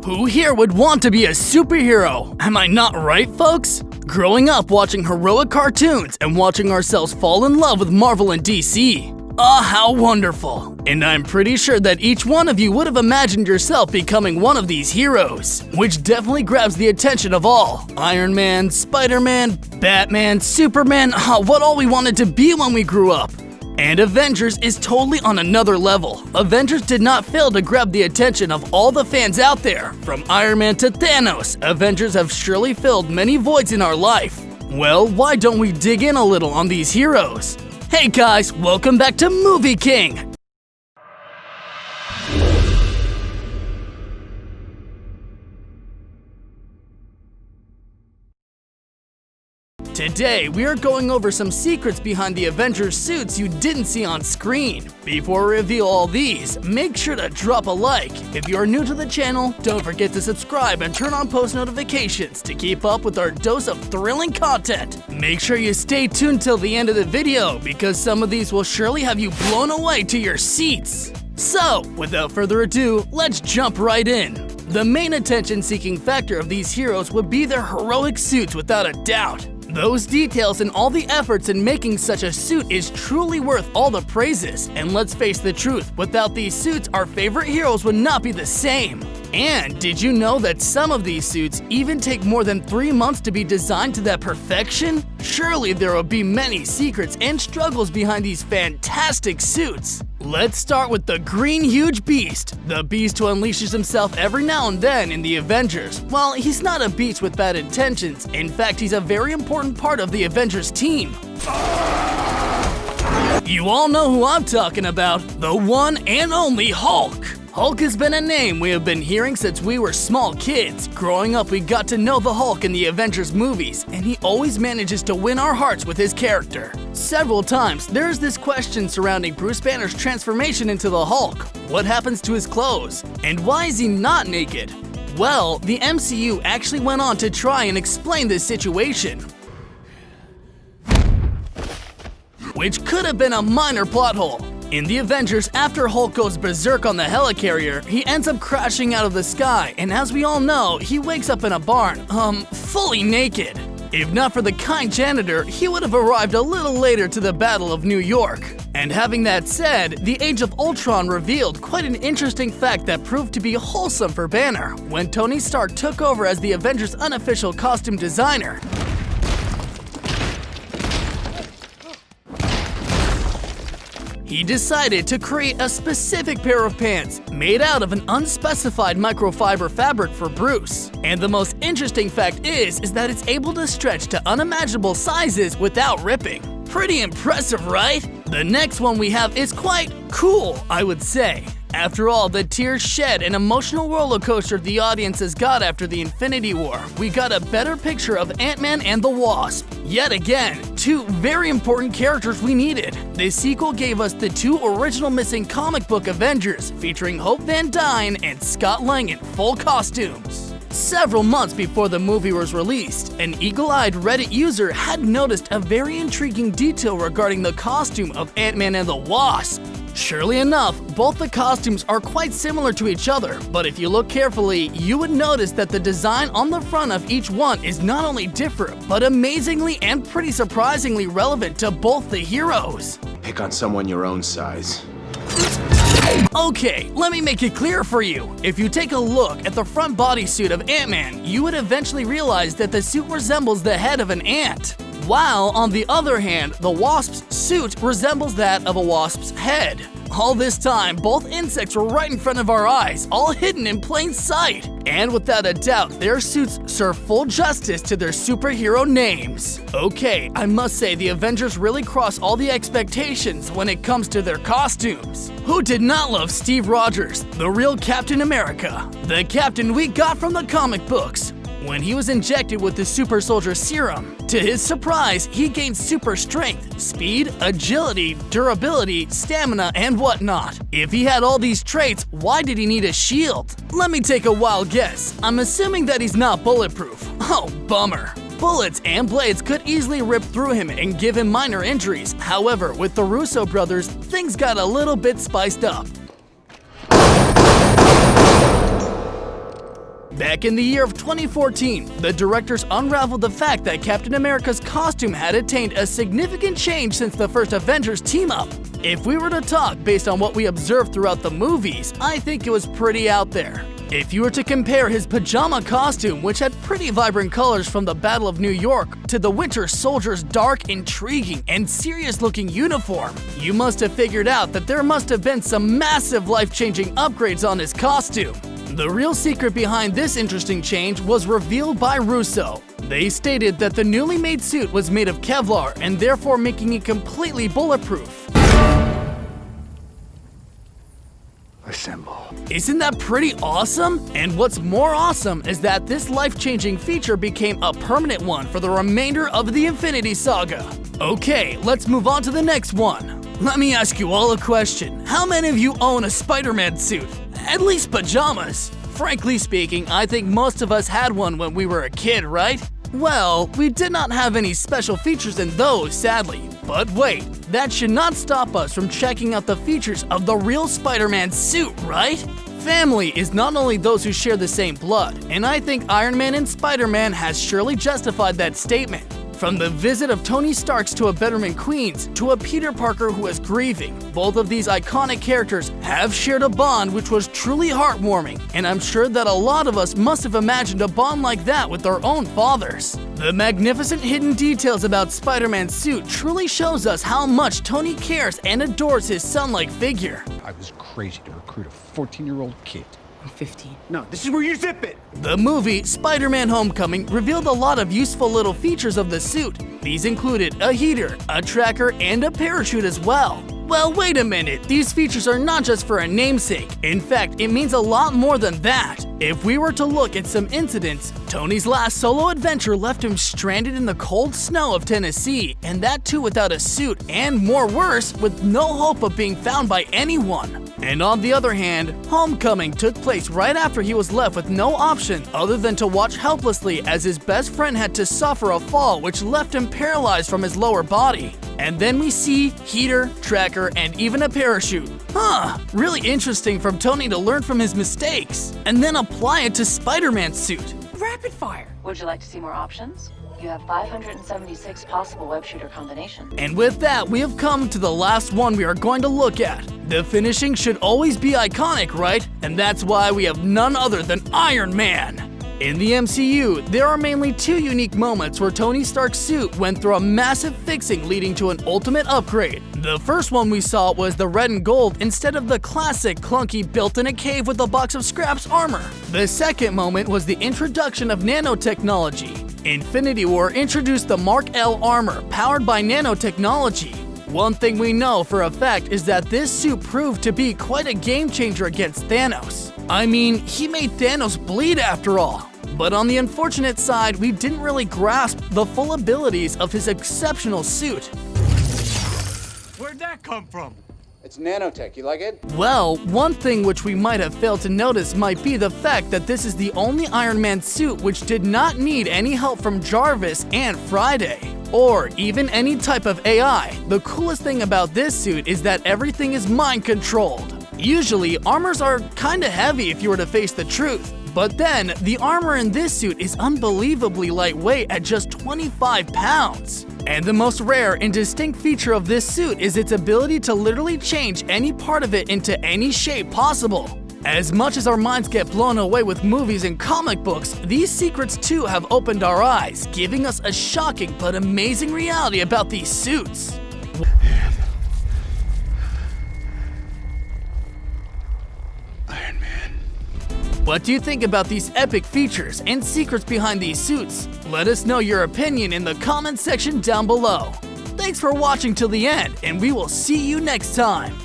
Who here would want to be a superhero? Am I not right, folks? Growing up watching heroic cartoons and watching ourselves fall in love with Marvel and DC. Ah, how wonderful! And I'm pretty sure that each one of you would have imagined yourself becoming one of these heroes, which definitely grabs the attention of all. Iron Man, Spider-Man, Batman, Superman, what all we wanted to be when we grew up. And Avengers is totally on another level. Avengers did not fail to grab the attention of all the fans out there. From Iron Man to Thanos, Avengers have surely filled many voids in our life. Well, why don't we dig in a little on these heroes? Hey guys, welcome back to Movie King! Today, we are going over some secrets behind the Avengers suits you didn't see on screen. Before we reveal all these, make sure to drop a like. If you are new to the channel, don't forget to subscribe and turn on post notifications to keep up with our dose of thrilling content. Make sure you stay tuned till the end of the video, because some of these will surely have you blown away to your seats. So, without further ado, let's jump right in. The main attention-seeking factor of these heroes would be their heroic suits without a doubt. Those details and all the efforts in making such a suit is truly worth all the praises. And let's face the truth, without these suits, our favorite heroes would not be the same. And did you know that some of these suits even take more than 3 months to be designed to that perfection? Surely there will be many secrets and struggles behind these fantastic suits. Let's start with the Green Huge Beast, the beast who unleashes himself every now and then in the Avengers. Well, he's not a beast with bad intentions. In fact, he's a very important part of the Avengers team. You all know who I'm talking about, the one and only Hulk. Hulk has been a name we have been hearing since we were small kids. Growing up, we got to know the Hulk in the Avengers movies, and he always manages to win our hearts with his character. Several times, there is this question surrounding Bruce Banner's transformation into the Hulk. What happens to his clothes? And why is he not naked? Well, the MCU actually went on to try and explain this situation, which could have been a minor plot hole. In the Avengers, after Hulk goes berserk on the helicarrier, he ends up crashing out of the sky, and as we all know, he wakes up in a barn, fully naked. If not for the kind janitor, he would have arrived a little later to the Battle of New York. And having that said, the Age of Ultron revealed quite an interesting fact that proved to be wholesome for Banner. When Tony Stark took over as the Avengers' unofficial costume designer, he decided to create a specific pair of pants made out of an unspecified microfiber fabric for Bruce. And the most interesting fact is that it's able to stretch to unimaginable sizes without ripping. Pretty impressive, right? The next one we have is quite cool, I would say. After all the tears shed and emotional roller coaster the audiences got after the Infinity War, we got a better picture of Ant-Man and the Wasp. Yet again, two very important characters we needed. The sequel gave us the two original missing comic book Avengers, featuring Hope Van Dyne and Scott Lang in full costumes. Several months before the movie was released, an eagle-eyed Reddit user had noticed a very intriguing detail regarding the costume of Ant-Man and the Wasp. Surely enough, both the costumes are quite similar to each other, but if you look carefully, you would notice that the design on the front of each one is not only different, but amazingly and pretty surprisingly relevant to both the heroes. Pick on someone your own size. Okay, let me make it clear for you. If you take a look at the front bodysuit of Ant-Man, you would eventually realize that the suit resembles the head of an ant. While, on the other hand, the Wasp's suit resembles that of a wasp's head. All this time, both insects were right in front of our eyes, all hidden in plain sight. And without a doubt, their suits serve full justice to their superhero names. Okay, I must say the Avengers really cross all the expectations when it comes to their costumes. Who did not love Steve Rogers, the real Captain America? The captain we got from the comic books. When he was injected with the super soldier serum, to his surprise, he gained super strength, speed, agility, durability, stamina, and whatnot. If he had all these traits, why did he need a shield? Let me take a wild guess. I'm assuming that he's not bulletproof. Oh, bummer. Bullets and blades could easily rip through him and give him minor injuries. However, with the Russo brothers, things got a little bit spiced up. Back in the year of 2014, the directors unraveled the fact that Captain America's costume had attained a significant change since the first Avengers team-up. If we were to talk based on what we observed throughout the movies, I think it was pretty out there. If you were to compare his pajama costume, which had pretty vibrant colors from the Battle of New York, to the Winter Soldier's dark, intriguing, and serious-looking uniform, you must have figured out that there must have been some massive life-changing upgrades on his costume. The real secret behind this interesting change was revealed by Russo. They stated that the newly made suit was made of Kevlar and therefore making it completely bulletproof. Assemble. Isn't that pretty awesome? And what's more awesome is that this life-changing feature became a permanent one for the remainder of the Infinity Saga. Okay, let's move on to the next one. Let me ask you all a question. How many of you own a Spider-Man suit? At least pajamas. Frankly speaking, I think most of us had one when we were a kid, right? Well, we did not have any special features in those, sadly. But wait, that should not stop us from checking out the features of the real Spider-Man suit, right? Family is not only those who share the same blood, and I think Iron Man and Spider-Man has surely justified that statement. From the visit of Tony Stark's to a bedroom in Queens to a Peter Parker who is grieving, both of these iconic characters have shared a bond which was truly heartwarming, and I'm sure that a lot of us must have imagined a bond like that with our own fathers. The magnificent hidden details about Spider-Man's suit truly shows us how much Tony cares and adores his son-like figure. I was crazy to recruit a 14-year-old kid. I'm 15. No, this is where you zip it! The movie Spider-Man Homecoming revealed a lot of useful little features of the suit. These included a heater, a tracker, and a parachute as well. Well, wait a minute, these features are not just for a namesake. In fact, it means a lot more than that. If we were to look at some incidents, Tony's last solo adventure left him stranded in the cold snow of Tennessee, and that too without a suit, and more worse, with no hope of being found by anyone. And on the other hand, Homecoming took place right after he was left with no option other than to watch helplessly as his best friend had to suffer a fall which left him paralyzed from his lower body. And then we see heater, tracker, and even a parachute. Really interesting from Tony to learn from his mistakes, and then apply it to Spider-Man's suit. Rapid fire. Would you like to see more options? You have 576 possible web shooter combinations. And with that, we have come to the last one we are going to look at. The finishing should always be iconic, right? And that's why we have none other than Iron Man. In the MCU, there are mainly two unique moments where Tony Stark's suit went through a massive fixing leading to an ultimate upgrade. The first one we saw was the red and gold instead of the classic clunky built in a cave with a box of scraps armor. The second moment was the introduction of nanotechnology. Infinity War introduced the Mark L armor powered by nanotechnology. One thing we know for a fact is that this suit proved to be quite a game changer against Thanos. I mean, he made Thanos bleed after all. But on the unfortunate side, we didn't really grasp the full abilities of his exceptional suit. Where'd that come from? It's nanotech, you like it? Well, one thing which we might have failed to notice might be the fact that this is the only Iron Man suit which did not need any help from Jarvis and Friday, or even any type of AI. The coolest thing about this suit is that everything is mind-controlled. Usually, armors are kinda heavy if you were to face the truth, but then the armor in this suit is unbelievably lightweight at just 25 pounds. And the most rare and distinct feature of this suit is its ability to literally change any part of it into any shape possible. As much as our minds get blown away with movies and comic books, these secrets too have opened our eyes, giving us a shocking but amazing reality about these suits. Iron Man. What do you think about these epic features and secrets behind these suits? Let us know your opinion in the comment section down below. Thanks for watching till the end, and we will see you next time.